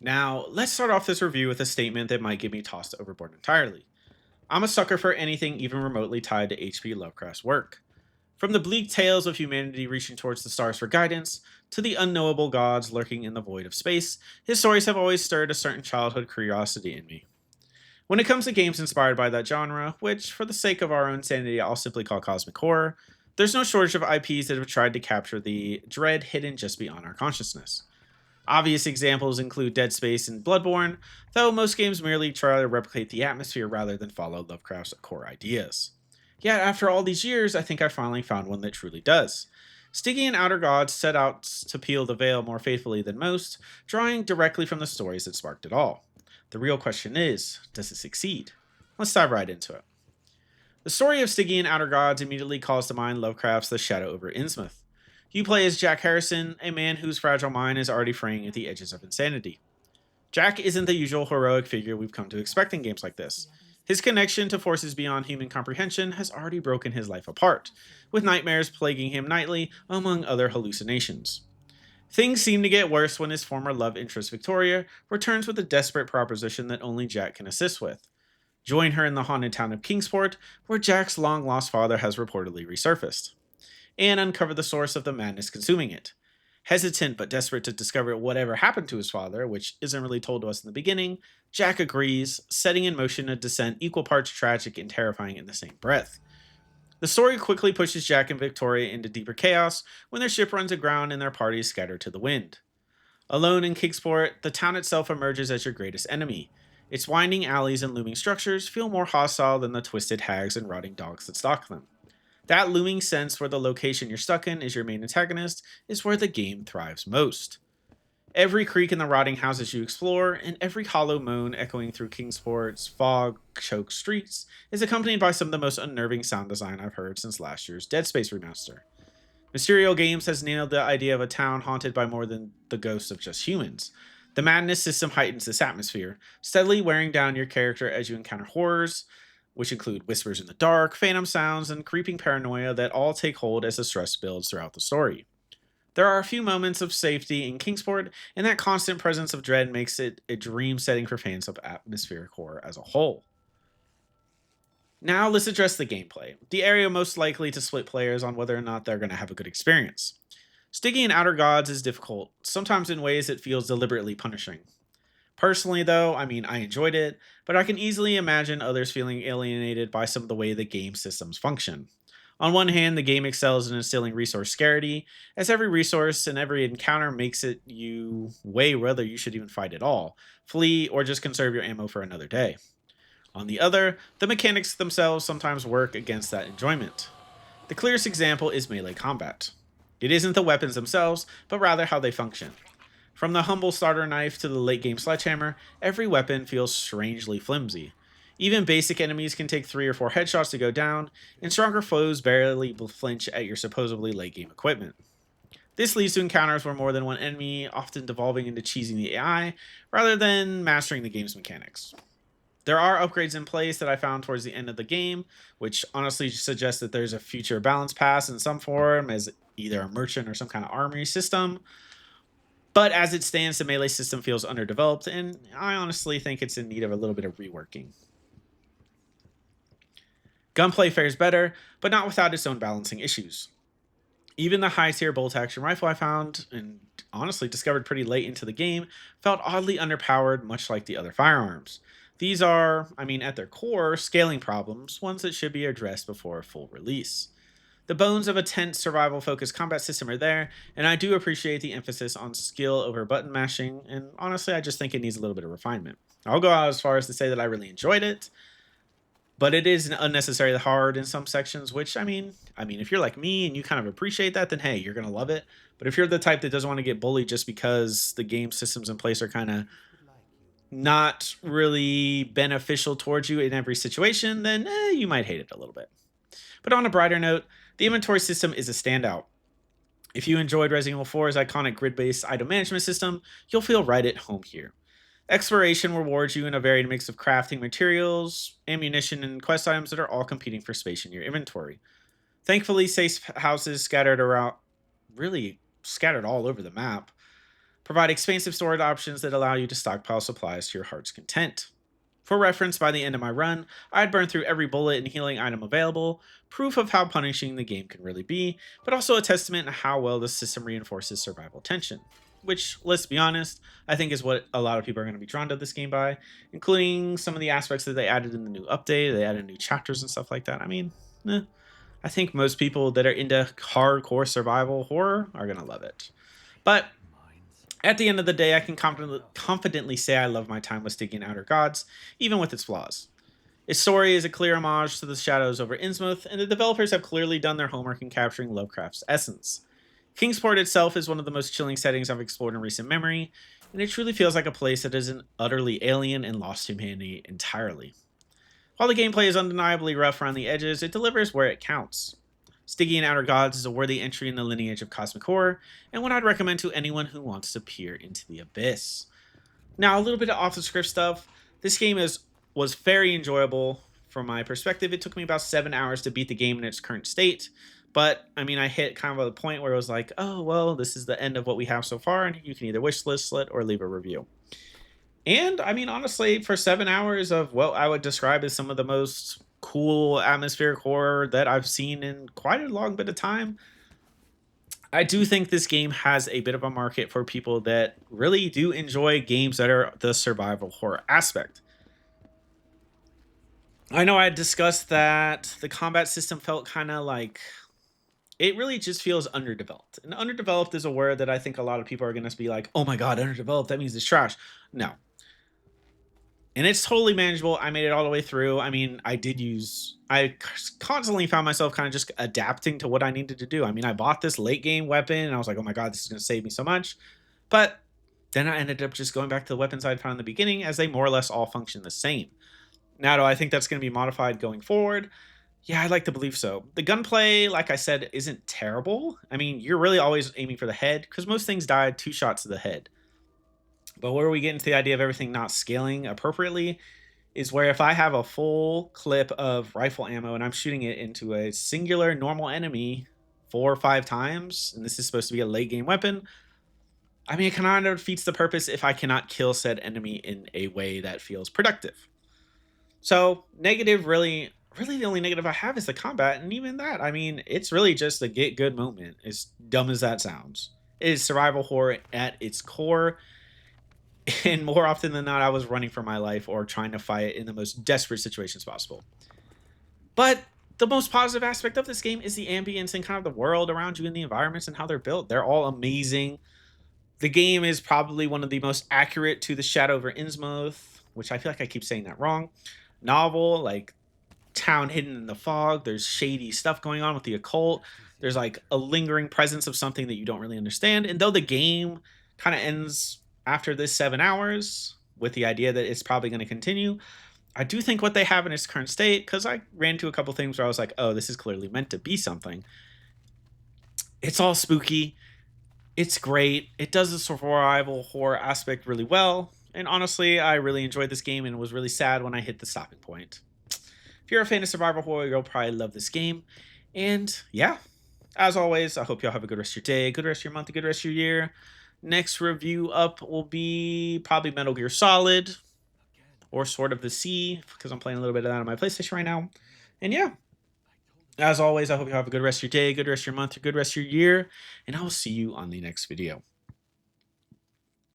Now, let's start off this review with a statement that might get me tossed overboard entirely. I'm a sucker for anything even remotely tied to H.P. Lovecraft's work. From the bleak tales of humanity reaching towards the stars for guidance, to the unknowable gods lurking in the void of space, his stories have always stirred a certain childhood curiosity in me. When it comes to games inspired by that genre, which, for the sake of our own sanity, I'll simply call cosmic horror, there's no shortage of IPs that have tried to capture the dread hidden just beyond our consciousness. Obvious examples include Dead Space and Bloodborne, though most games merely try to replicate the atmosphere rather than follow Lovecraft's core ideas. Yet, after all these years, I think I finally found one that truly does. Stygian Outer Gods set out to peel the veil more faithfully than most, drawing directly from the stories that sparked it all. The real question is, does it succeed? Let's dive right into it. The story of Stygian Outer Gods immediately calls to mind Lovecraft's The Shadow over Innsmouth. You play as Jack Harrison, a man whose fragile mind is already fraying at the edges of insanity. Jack isn't the usual heroic figure we've come to expect in games like this. His connection to forces beyond human comprehension has already broken his life apart, with nightmares plaguing him nightly, among other hallucinations. Things seem to get worse when his former love interest Victoria returns with a desperate proposition that only Jack can assist with. Join her in the haunted town of Kingsport, where Jack's long lost father has reportedly resurfaced, and uncover the source of the madness consuming it. Hesitant but desperate to discover whatever happened to his father, which isn't really told to us in the beginning, Jack agrees, setting in motion a descent equal parts tragic and terrifying in the same breath. The story quickly pushes Jack and Victoria into deeper chaos when their ship runs aground and their party is scattered to the wind. Alone in Kingsport, the town itself emerges as your greatest enemy. Its winding alleys and looming structures feel more hostile than the twisted hags and rotting dogs that stalk them. That looming sense where the location you're stuck in is your main antagonist is where the game thrives most. Every creak in the rotting houses you explore, and every hollow moan echoing through Kingsport's fog-choked streets, is accompanied by some of the most unnerving sound design I've heard since last year's Dead Space remaster. Mysterio Games has nailed the idea of a town haunted by more than the ghosts of just humans. The madness system heightens this atmosphere, steadily wearing down your character as you encounter horrors, which include whispers in the dark, phantom sounds, and creeping paranoia that all take hold as the stress builds throughout the story. There are a few moments of safety in Kingsport, and that constant presence of dread makes it a dream setting for fans of atmospheric horror as a whole. Now let's address the gameplay, the area most likely to split players on whether or not they're going to have a good experience. Stygian Outer Gods is difficult, sometimes in ways it feels deliberately punishing. Personally, though, I enjoyed it, but I can easily imagine others feeling alienated by some of the way the game systems function. On one hand, the game excels in instilling resource scarcity, as every resource and every encounter makes it you weigh whether you should even fight at all, flee, or just conserve your ammo for another day. On the other, the mechanics themselves sometimes work against that enjoyment. The clearest example is melee combat. It isn't the weapons themselves, but rather how they function. From the humble starter knife to the late game sledgehammer, every weapon feels strangely flimsy. Even basic enemies can take 3 or 4 headshots to go down, and stronger foes barely flinch at your supposedly late game equipment. This leads to encounters where more than one enemy, often devolving into cheesing the AI, rather than mastering the game's mechanics. There are upgrades in place that I found towards the end of the game, which honestly suggests that there's a future balance pass in some form as either a merchant or some kind of armory system. But as it stands, the melee system feels underdeveloped, and I honestly think it's in need of a little bit of reworking. Gunplay fares better, but not without its own balancing issues. Even the high tier bolt action rifle I found, and honestly discovered pretty late into the game, felt oddly underpowered, much like the other firearms. These are, at their core, scaling problems, ones that should be addressed before a full release. The bones of a tense survival focused combat system are there, and I do appreciate the emphasis on skill over button mashing, and honestly, I just think it needs a little bit of refinement. I'll go out as far as to say that I really enjoyed it, but it is unnecessarily hard in some sections, which, if you're like me and you kind of appreciate that, then hey, you're going to love it. But if you're the type that doesn't want to get bullied just because the game systems in place are kind of not really beneficial towards you in every situation, then you might hate it a little bit. But on a brighter note, the inventory system is a standout. If you enjoyed Resident Evil 4's iconic grid-based item management system, you'll feel right at home here. Exploration rewards you in a varied mix of crafting materials, ammunition, and quest items that are all competing for space in your inventory. Thankfully, safe houses scattered all over the map, provide expansive storage options that allow you to stockpile supplies to your heart's content. For reference, by the end of my run, I had burned through every bullet and healing item available, proof of how punishing the game can really be, but also a testament to how well the system reinforces survival tension. Which, let's be honest, I think is what a lot of people are going to be drawn to this game by, including some of the aspects that they added in the new update. They added new chapters and stuff like that. I mean, I think most people that are into hardcore survival horror are going to love it. But at the end of the day, I can confidently say I love my time with Stygian Outer Gods, even with its flaws. Its story is a clear homage to the Shadows over Innsmouth, and the developers have clearly done their homework in capturing Lovecraft's essence. Kingsport itself is one of the most chilling settings I've explored in recent memory, and it truly feels like a place that isn't utterly alien and lost humanity entirely. While the gameplay is undeniably rough around the edges, it delivers where it counts. Stygian Outer Gods is a worthy entry in the lineage of cosmic horror, and one I'd recommend to anyone who wants to peer into the abyss. Now, a little bit of off the script stuff. This game was very enjoyable from my perspective. It took me about 7 hours to beat the game in its current state, but I mean, I hit kind of a point where it was like, oh well, this is the end of what we have so far, and you can either wishlist it or leave a review. And I mean, honestly, for 7 hours of what I would describe as some of the most cool atmospheric horror that I've seen in quite a long bit of time, I do think this game has a bit of a market for people that really do enjoy games that are the survival horror aspect. I know I had discussed that the combat system felt kind of like it really just feels underdeveloped. And underdeveloped is a word that I think a lot of people are going to be like, oh my God, underdeveloped, that means it's trash. No, and it's totally manageable. I made it all the way through. I mean, I constantly found myself kind of just adapting to what I needed to do. I mean, I bought this late game weapon and I was like, oh my God, this is going to save me so much. But then I ended up just going back to the weapons I'd found in the beginning, as they more or less all function the same. Now, do I think that's going to be modified going forward? Yeah, I'd like to believe so. The gunplay, like I said, isn't terrible. I mean, you're really always aiming for the head because most things die 2 shots to the head. But where we get into the idea of everything not scaling appropriately is where if I have a full clip of rifle ammo and I'm shooting it into a singular normal enemy 4 or 5 times, and this is supposed to be a late game weapon, I mean, it kind of defeats the purpose if I cannot kill said enemy in a way that feels productive. So, negative, really the only negative I have is the combat, and even that, I mean, it's really just a get good moment, as dumb as that sounds. It is survival horror at its core, and more often than not, I was running for my life or trying to fight in the most desperate situations possible. But the most positive aspect of this game is the ambience and kind of the world around you and the environments and how they're built. They're all amazing. The game is probably one of the most accurate to the Shadow over Innsmouth, which I feel like I keep saying that wrong. Novel, like town hidden in the fog. There's shady stuff going on with the occult. There's like a lingering presence of something that you don't really understand. And though the game kind of ends after this 7 hours with the idea that it's probably going to continue, I do think what they have in its current state, because I ran into a couple things where I was like, oh, this is clearly meant to be something. It's all spooky. It's great. It does the survival horror aspect really well. And honestly, I really enjoyed this game and was really sad when I hit the stopping point. If you're a fan of survival horror, you'll probably love this game. And yeah, as always, I hope y'all have a good rest of your day, good rest of your month, a good rest of your year. Next review up will be probably Metal Gear Solid or Sword of the Sea, because I'm playing a little bit of that on my PlayStation right now. And yeah, as always, I hope you have a good rest of your day, good rest of your month, a good rest of your year, and I will see you on the next video.